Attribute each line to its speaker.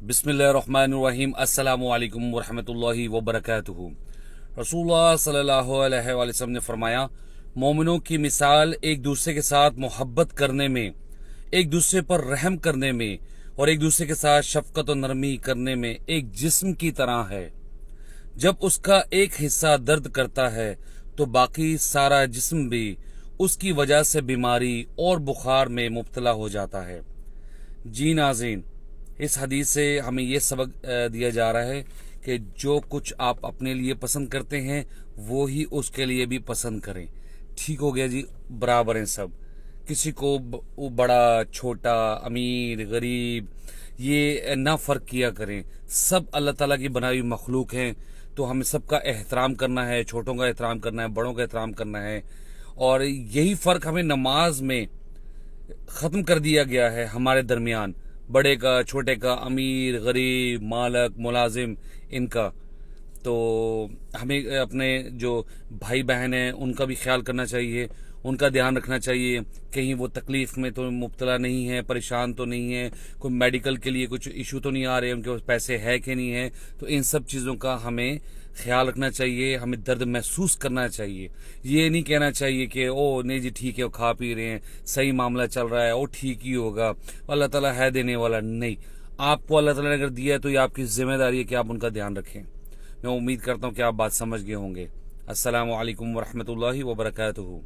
Speaker 1: बिस्मिल्लाहिर्रहमानिर्रहीम अस्सलामु अलैकुम वरहमतुल्लाहि वबरकातुहू। रसूलुल्लाह सल्लल्लाहु अलैहि वसल्लम ने फरमाया, मोमिनों की मिसाल एक दूसरे के साथ मोहब्बत करने में, एक दूसरे पर रहम करने में और एक दूसरे के साथ शफकत और नरमी करने में एक जिस्म की तरह है। जब उसका एक हिस्सा दर्द करता है तो बाकी सारा जिस्म भी उसकी वजह से बीमारी और बुखार में मुब्तला हो जाता है। जी नाज़रीन, इस हदीस से हमें ये सबक दिया जा रहा है कि जो कुछ आप अपने लिए पसंद करते हैं वो ही उसके लिए भी पसंद करें। ठीक हो गया जी, बराबर हैं सब। किसी को बड़ा छोटा, अमीर गरीब ये ना फ़र्क किया करें। सब अल्लाह ताला की बनाई हुई मखलूक हैं, तो हमें सबका एहतराम करना है, छोटों का एहतराम करना है, बड़ों का एहतराम करना है। और यही फ़र्क हमें नमाज में ख़त्म कर दिया गया है हमारे दरमियान, बड़े का, छोटे का, अमीर गरीब, मालक मुलाजिम, इनका। तो हमें अपने जो भाई बहन हैं उनका भी ख्याल करना चाहिए, उनका ध्यान रखना चाहिए, कहीं वो तकलीफ़ में तो मुब्तला नहीं है, परेशान तो नहीं है, कोई मेडिकल के लिए कुछ इशू तो नहीं आ रहे, उनके पास पैसे है कि नहीं है। तो इन सब चीज़ों का हमें ख्याल रखना चाहिए, हमें दर्द महसूस करना चाहिए। ये नहीं कहना चाहिए कि ओ नहीं जी ठीक है, वो खा पी रहे हैं, सही मामला चल रहा है, वो ठीक ही होगा, अल्लाह ताला है देने वाला। नहीं, आपको अल्लाह ताला ने अगर दिया है तो ये आपकी जिम्मेदारी है कि आप उनका ध्यान रखें। मैं उम्मीद करता हूँ कि आप बात समझ गए होंगे। अस्सलामु अलैकुम वरहमतुल्लाहि वबरकातुहू।